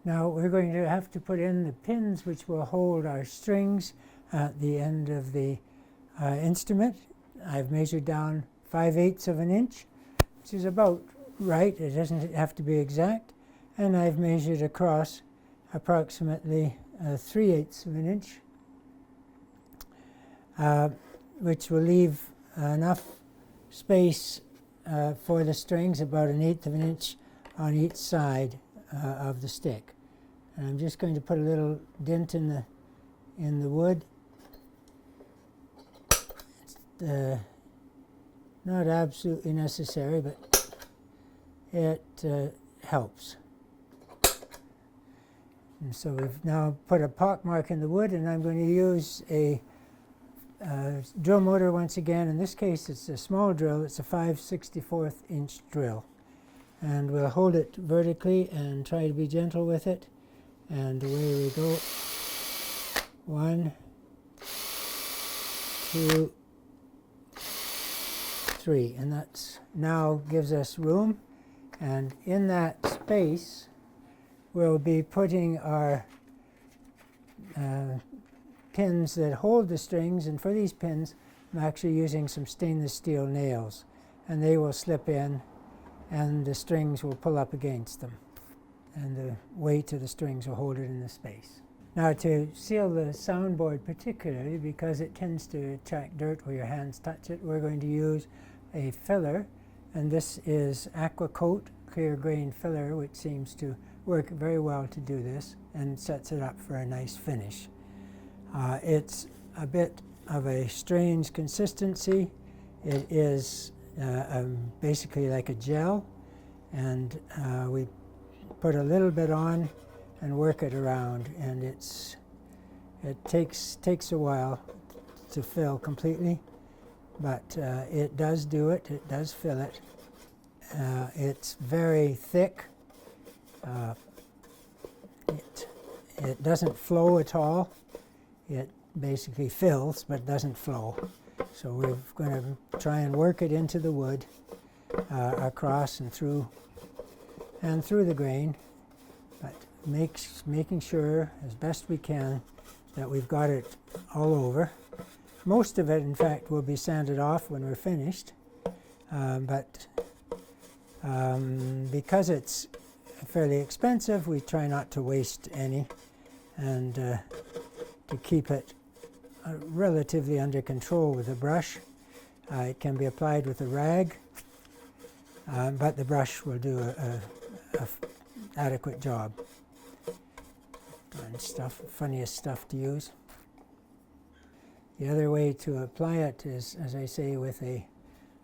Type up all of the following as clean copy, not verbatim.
Now we're going to have to put in the pins which will hold our strings at the end of the instrument. I've measured down 5/8 of an inch, which is about right. It doesn't have to be exact. And I've measured across approximately 3/8 of an inch, which will leave enough space for the strings, about 1/8 of an inch on each side of the stick. And I'm just going to put a little dent in the wood. It's not absolutely necessary, but it helps. And so we've now put a pock mark in the wood, and I'm going to use a drill motor once again. In this case, it's a small drill. It's a 5/64 inch drill. And we'll hold it vertically and try to be gentle with it. And away we go. 1, 2, 3. And that now gives us room. And in that space, we'll be putting our pins that hold the strings. And for these pins, I'm actually using some stainless steel nails. And they will slip in, and the strings will pull up against them. And the weight of the strings will hold it in the space. Now, to seal the soundboard particularly, because it tends to attract dirt where your hands touch it, we're going to use a filler. And this is Aqua Coat clear grain filler, which seems to work very well to do this and sets it up for a nice finish. It's a bit of a strange consistency. It is basically like a gel, and we put a little bit on and work it around, and it takes a while to fill completely, but it does do it. It does fill it. It's very thick. It doesn't flow at all. It basically fills but doesn't flow. So we're going to try and work it into the wood, across and through the grain, but making sure as best we can that we've got it all over. Most of it, in fact, will be sanded off when we're finished, but because it's fairly expensive, we try not to waste any, and to keep it relatively under control with a brush. It can be applied with a rag, but the brush will do a adequate job. And funniest stuff to use. The other way to apply it is, as I say, with a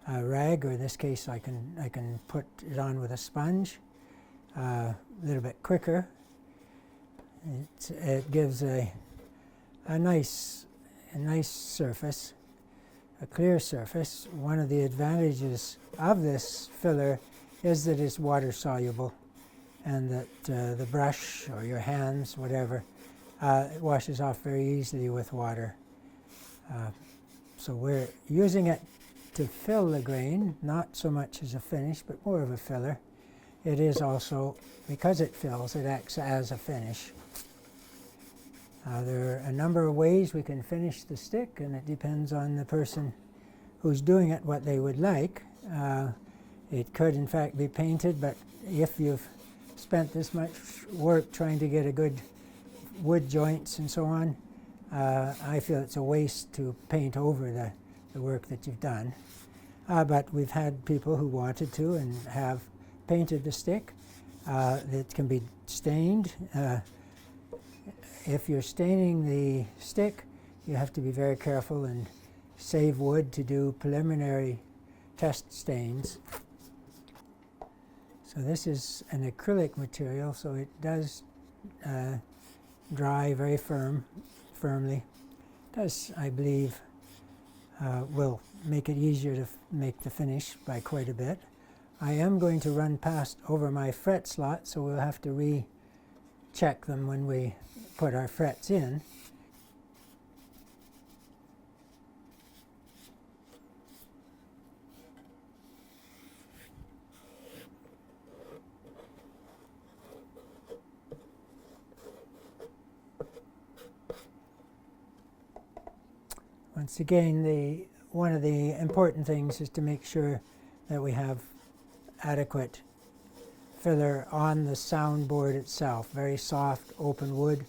rag, or in this case I can put it on with a sponge, a little bit quicker. It gives a nice surface, a clear surface. One of the advantages of this filler is that it's water soluble, and that the brush or your hands, whatever, it washes off very easily with water. So we're using it to fill the grain, not so much as a finish, but more of a filler. It is also, because it fills, it acts as a finish. There are a number of ways we can finish the stick, and it depends on the person who's doing it, what they would like. It could, in fact, be painted, but if you've spent this much work trying to get a good wood joints and so on, I feel it's a waste to paint over the work that you've done. But we've had people who wanted to and have painted the stick. It can be stained. If you're staining the stick, you have to be very careful and save wood to do preliminary test stains. So this is an acrylic material, so it does dry very firmly. It does, I believe, will make it easier to make the finish by quite a bit. I am going to run past over my fret slot, so we'll have to recheck them when we put our frets in. Once again, one of the important things is to make sure that we have adequate filler on the soundboard itself. Very soft, open wood,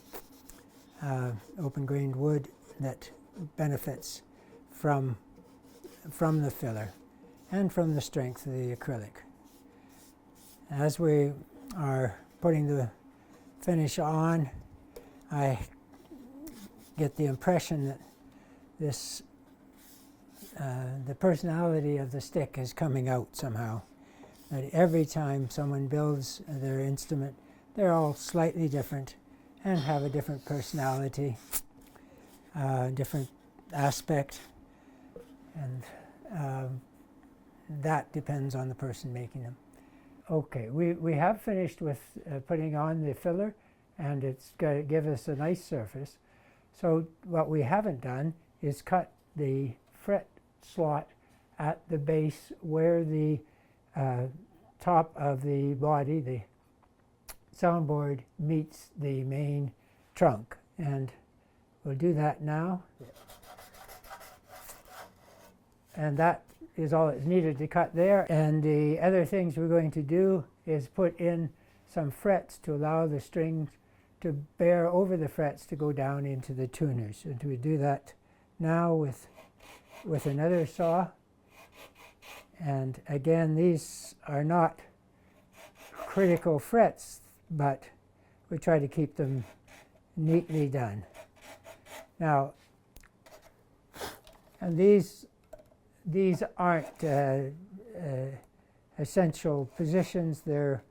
open-grained wood that benefits from the filler and from the strength of the acrylic. As we are putting the finish on, I get the impression that the personality of the stick is coming out somehow. That every time someone builds their instrument, they're all slightly different and have a different personality, different aspect, and that depends on the person making them. Okay, we have finished with putting on the filler, and it's going to give us a nice surface. So what we haven't done is cut the fret slot at the base where the top of the body, the soundboard, meets the main trunk. And we'll do that now. And that is all that's needed to cut there. And the other things we're going to do is put in some frets to allow the strings to bear over the frets to go down into the tuners. And we do that now with another saw. And again, these are not critical frets, but we try to keep them neatly done. Now, and these aren't essential positions. They're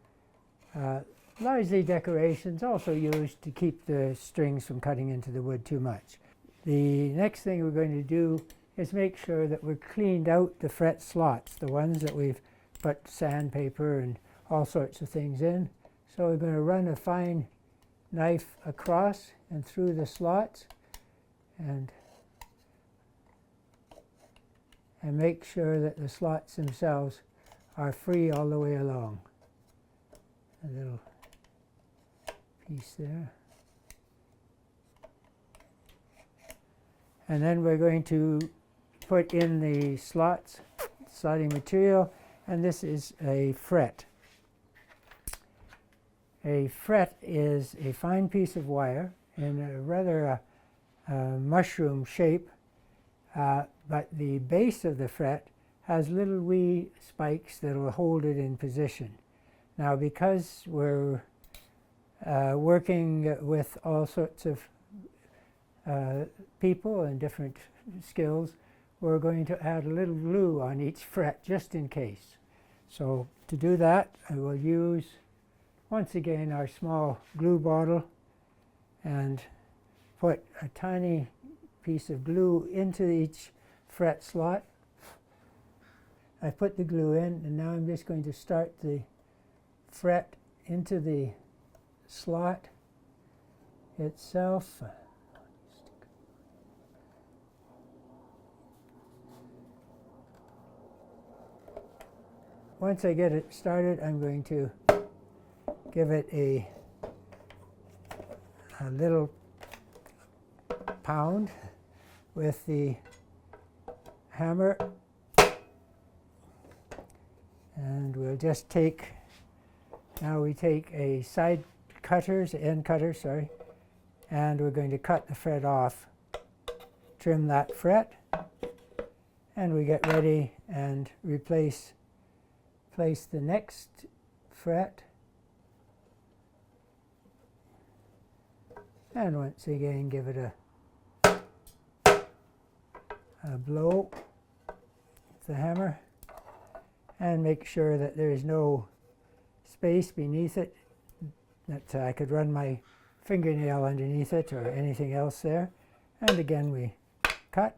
largely decorations, also used to keep the strings from cutting into the wood too much. The next thing we're going to do is make sure that we've cleaned out the fret slots, the ones that we've put sandpaper and all sorts of things in. So we're going to run a fine knife across and through the slots and make sure that the slots themselves are free all the way along. A little piece there. And then we're going to put in the slotting material, and this is a fret. A fret is a fine piece of wire in a rather mushroom shape, but the base of the fret has little wee spikes that will hold it in position. Now, because we're working with all sorts of people and different skills, we're going to add a little glue on each fret just in case. So to do that, I will use once again our small glue bottle and put a tiny piece of glue into each fret slot. I put the glue in, and now I'm just going to start the fret into the slot itself. Once I get it started, I'm going to give it a little pound with the hammer, and we'll just take, now we take a side cutters, end cutter, sorry, and we're going to cut the fret off, trim that fret, and we get ready and place the next fret, and once again give it a blow with the hammer, and make sure that there is no space beneath it, that I could run my fingernail underneath it or anything else there. And again we cut,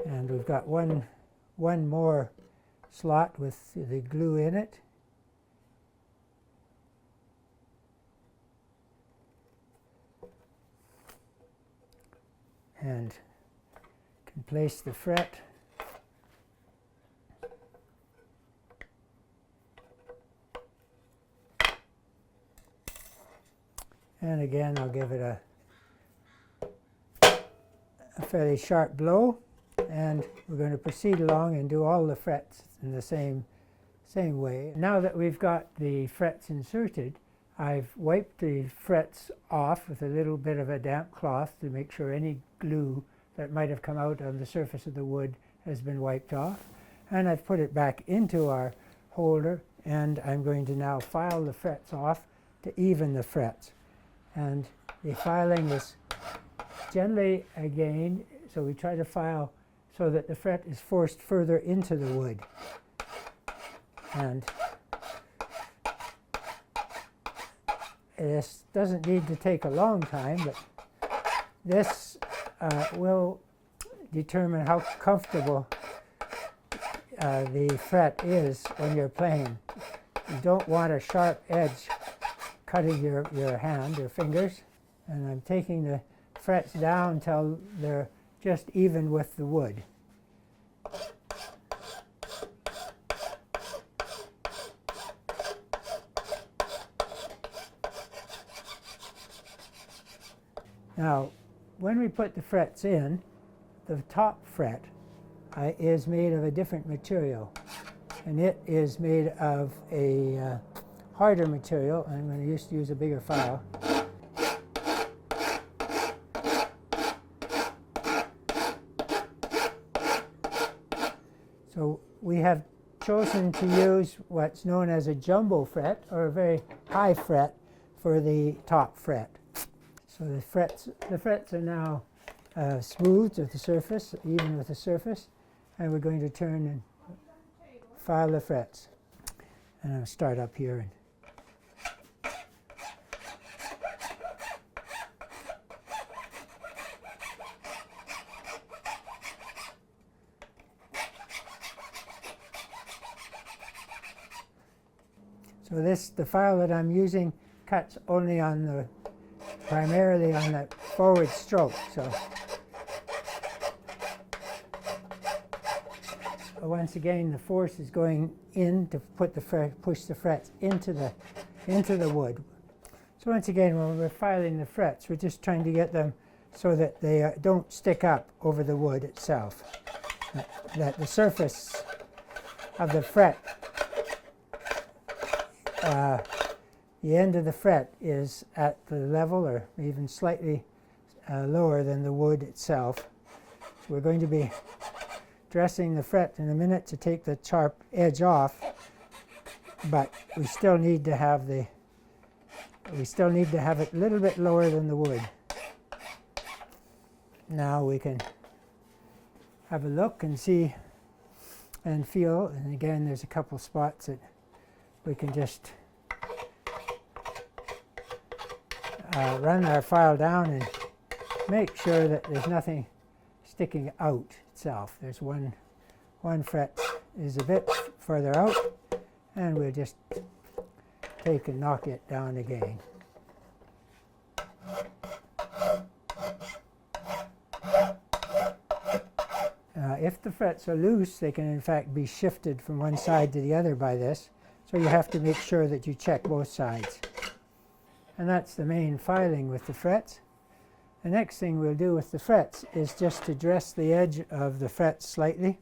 and we've got one more slot with the glue in it. And can place the fret and again I'll give it a a fairly sharp blow, and we're going to proceed along and do all the frets in the same way. Now that we've got the frets inserted, I've wiped the frets off with a little bit of a damp cloth to make sure any glue that might have come out on the surface of the wood has been wiped off. And I've put it back into our holder, and I'm going to now file the frets off to even the frets. And the filing is gently again, so we try to file so that the fret is forced further into the wood. And this doesn't need to take a long time, but this will determine how comfortable the fret is when you're playing. You don't want a sharp edge cutting your hand or fingers. And I'm taking the frets down until they're just even with the wood. Now, when we put the frets in, the top fret is made of a different material, and it is made of a harder material. I'm going to use a bigger file. So we have chosen to use what's known as a jumbo fret, or a very high fret, for the top fret. So the frets are now smooth with the surface, even with the surface, and we're going to turn and file the frets. And I'll start up here. So the file that I'm using cuts only on primarily on the forward stroke. So once again, the force is going in to push the frets into the wood. So once again, when we're filing the frets, we're just trying to get them so that they don't stick up over the wood itself. That the surface of the fret, the end of the fret is at the level or even slightly lower than the wood itself. So we're going to be dressing the fret in a minute to take the sharp edge off, but we still need to have it a little bit lower than the wood. Now we can have a look and see and feel, and again there's a couple spots that we can just run our file down and make sure that there's nothing sticking out itself. There's one fret is a bit further out, and we'll just take and knock it down again. If the frets are loose, they can in fact be shifted from one side to the other by this, so you have to make sure that you check both sides. And that's the main filing with the frets. The next thing we'll do with the frets is just to dress the edge of the frets slightly.